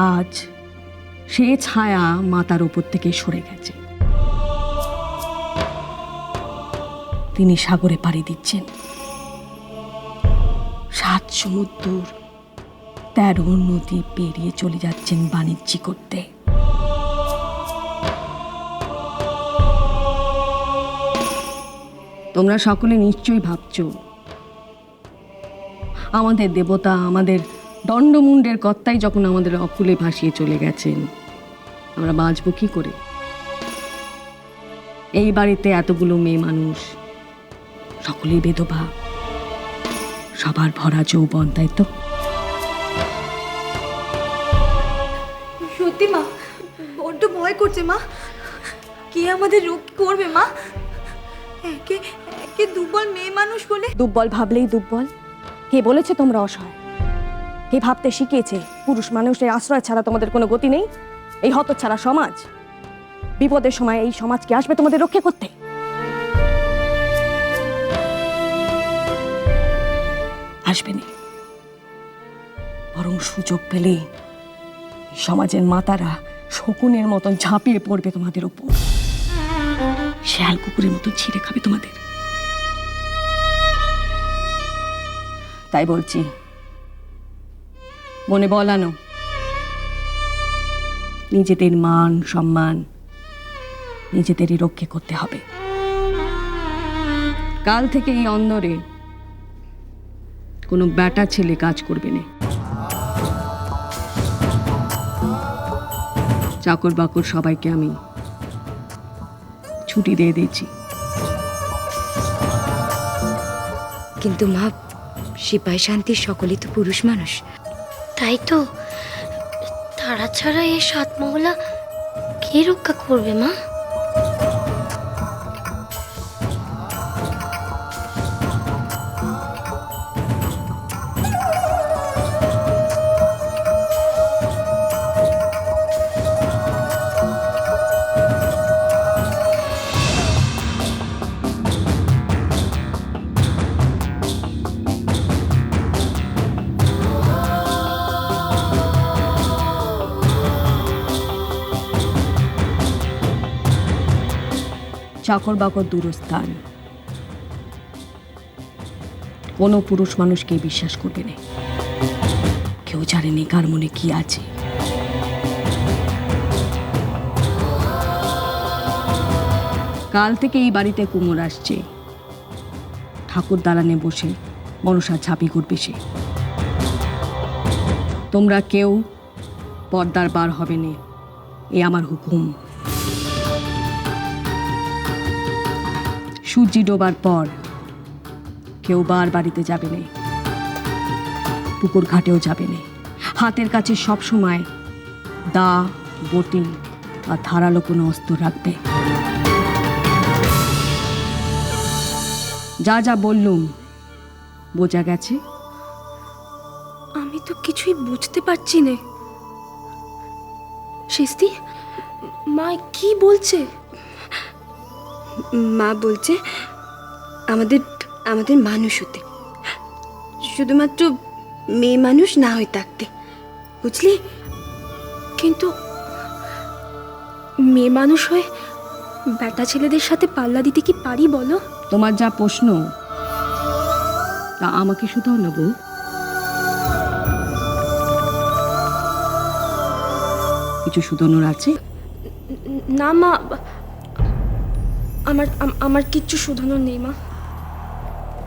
আজ সে ছায়া মাতার উপর থেকে সরে গেছে। তিনি সাগরে পাড়ি দিচ্ছেন। 7 সমুদ্র 13 নদী পেরিয়ে চলে যাচ্ছেন বাণিজ্য করতে। তোমরা সকলে নিশ্চয়ই ভাবছো আমাদের দেবতা, আমাদের দণ্ডমুণ্ডের কর্তাই যখন আমাদের অকুলে ভাসিয়ে চলে গেছেন, আমরা বাঁচবো কি করে? এই বাড়িতে এতগুলো মেয়ে মানুষ, সকলেই বেধবা, সবার ভরা যৌবন, তাই তো? সত্যি মা, বড্ড ভয় করছে মা। কে আমাদের রক্ষা করবে মা? একে একে দুর্বল মেয়ে মানুষ বলে। দুর্বল ভাবলেই দুর্বল? কে বলেছে তোমরা অসহায়? কে ভাবতে শিখিয়েছে পুরুষ মানুষের আশ্রয় ছাড়া তোমাদের কোনো গতি নেই? এই হতচ্ছাড়া সমাজ, বিপদের সময় এই সমাজ কি আসবে তোমাদের রক্ষা করতে? আসবে না, বরং সুযোগ পেলে সমাজের মাতারা শকুনের মতন ঝাঁপিয়ে পড়বে তোমাদের উপর, শেয়াল কুকুরের মতো ছিঁড়ে খাবে তোমাদের। তাই বলছি, মনে বলানো, নিজেদের মান সম্মান নিজেদেরই রক্ষা করতে হবে। কাল থেকে এই অন্দরে কোনো ব্যাটা ছেলে কাজ করবে না। চাকর বাকর সবাইকে আমি ছুটি দিয়ে দিয়েছি। কিন্তু মা, সিপাহী শান্তির সকলেই তো পুরুষ মানুষ। তাই তো, তারা ছাড়া এই 7 মহলা কে রক্ষা করবে মা? চাকর বাকর দূরস্থান, কোনো পুরুষ মানুষকে বিশ্বাস করবে না। কেউ জানেনি কার মনে কি আছে। কাল থেকে এই বাড়িতে কুমোর আসছে। ঠাকুর দালানে বসে মনসা ঝাঁপি করবে সে। তোমরা কেউ পর্দার বার হবে না, এ আমার হুকুম। সূর্যি ডোবার পর কেউ বার বাড়িতে যাবে না, পুকুর ঘাটেও যাবে না। হাতের কাছে সব সময় দা, বটি বা ধারালো কোনো অস্ত্র রাখবে। যা যা বললুম বোঝা গেছে? আমি তো কিছুই বুঝতে পারছি না। সিস্তি, মা কি বলছে? মা বলছে আমাদের আমাদের মানুষ হতে, শুধুমাত্র মেয়ে মানুষ না হয়ে থাকতে, বুঝলি? কিন্তু মেয়ে মানুষ হয়ে বেটা ছেলেদের সাথে পাল্লা দিতে কি পারি বলো? তোমার যা প্রশ্ন তা আমাকে শুধাও না বউ। কিছু শুধানোর আছে? না মা, আমার কিচ্ছু শুধানোর নেই মা।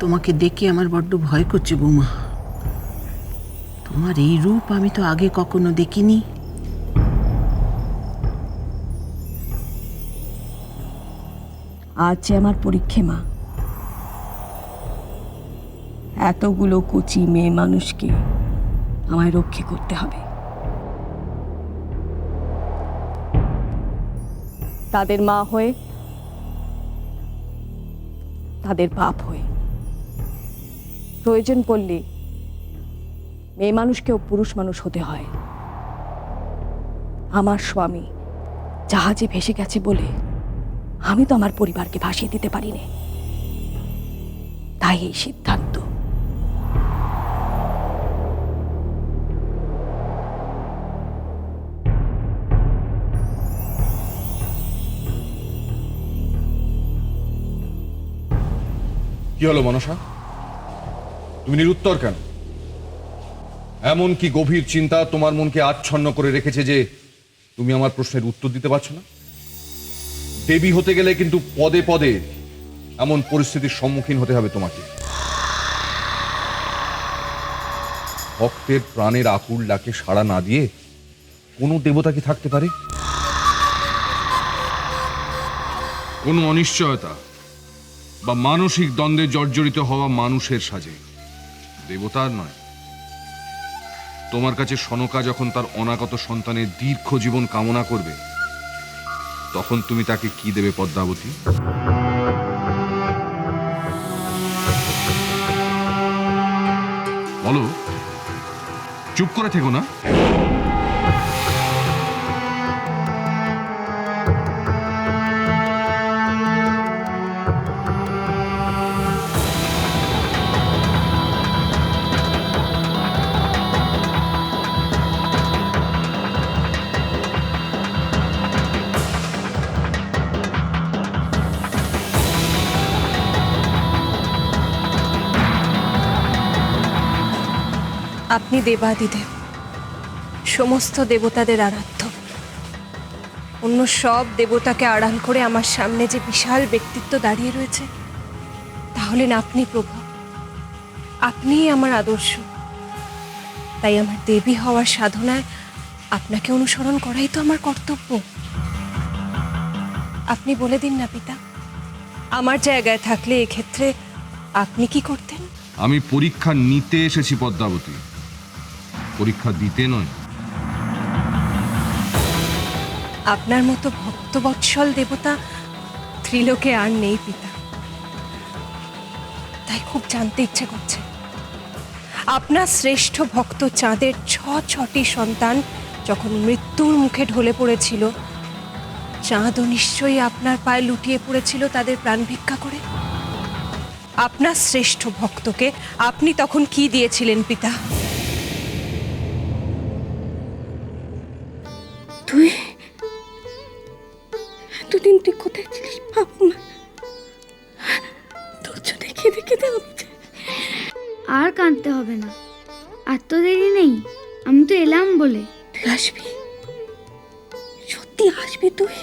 তোমাকে দেখে আমার বড্ড ভয় করছে বৌমা। তোমার এই রূপ আমি তো আগে কখনো দেখিনি। আজ যে আমার পরীক্ষা মা। এতগুলো কচি মেয়ে মানুষকে আমায় রক্ষা করতে হবে। তাদের মা হয়ে, তাদের বাপ হয়ে, প্রয়োজন পড়লে মেয়ে মানুষকেও পুরুষ মানুষ হতে হয়। আমার স্বামী জাহাজে ভেসে গেছে বলে আমি তো আমার পরিবারকে ভাসিয়ে দিতে পারি না। তাই এই সিদ্ধান্ত। কি হলো মনসা, তুমি নিরুত্তর কেন? এমন কি গভীর চিন্তা তোমার মনকে আচ্ছন্ন করে রেখেছে যে তুমি আমার প্রশ্নের উত্তর দিতে পারছো না? দেবী হতে গেলে কিন্তু পদে পদে এমন পরিস্থিতির সম্মুখীন হতে হবে তোমাকে। ভক্তের প্রাণের আকুল ডাকে সাড়া না দিয়ে কোনো দেবতা কি থাকতে পারে? কোনো অনিশ্চয়তা বা মানসিক দ্বন্দ্বে জর্জরিত হওয়া মানুষের সাজে, দেবতার নয়। তোমার কাছে সনকা যখন তার অনাগত সন্তানের দীর্ঘ জীবন কামনা করবে, তখন তুমি তাকে কি দেবে পদ্মাবতী? বলো, চুপ করে থেকো না। আপনি দেবাদিদেব, সমস্ত দেবতাদের আরাধ্য। অন্য সব দেবতাকে আড়াল করে আমার সামনে যে বিশাল ব্যক্তিত্ব দাঁড়িয়ে রয়েছে, তাহলে না আপনি প্রভু, আপনিই আমার আদর্শ। তাই আমার দেবী হওয়ার সাধনায় আপনাকে অনুসরণ করাই তো আমার কর্তব্য। আপনি বলে দিন না পিতা, আমার জায়গায় থাকলে এক্ষেত্রে আপনি কি করতেন? আমি পরীক্ষা নিতে এসেছি পদ্মাবতী, পরীক্ষা দিতে নয়। আপনার মতো ভক্তবৎসল দেবতা ত্রিলোকে আর নেই পিতা। তাই খুব জানতে ইচ্ছে করছে, আপনার শ্রেষ্ঠ ভক্ত চাঁদের ছটি সন্তান যখন মৃত্যুর মুখে ঢলে পড়েছিল, চাঁদও নিশ্চয়ই আপনার পায়ে লুটিয়ে পড়েছিল তাদের প্রাণ ভিক্ষা করে। আপনার শ্রেষ্ঠ ভক্তকে আপনি তখন কি দিয়েছিলেন পিতা? তুই এতদিন তুই কোথায় ছিলিস বাবু মা? তোর জন্য খেতে খেতে হচ্ছে। আর কাঁদতে হবে না, আর তো দেরি নেই, আমি তো এলাম বলে। তুই আসবি, সত্যি আসবি তুই?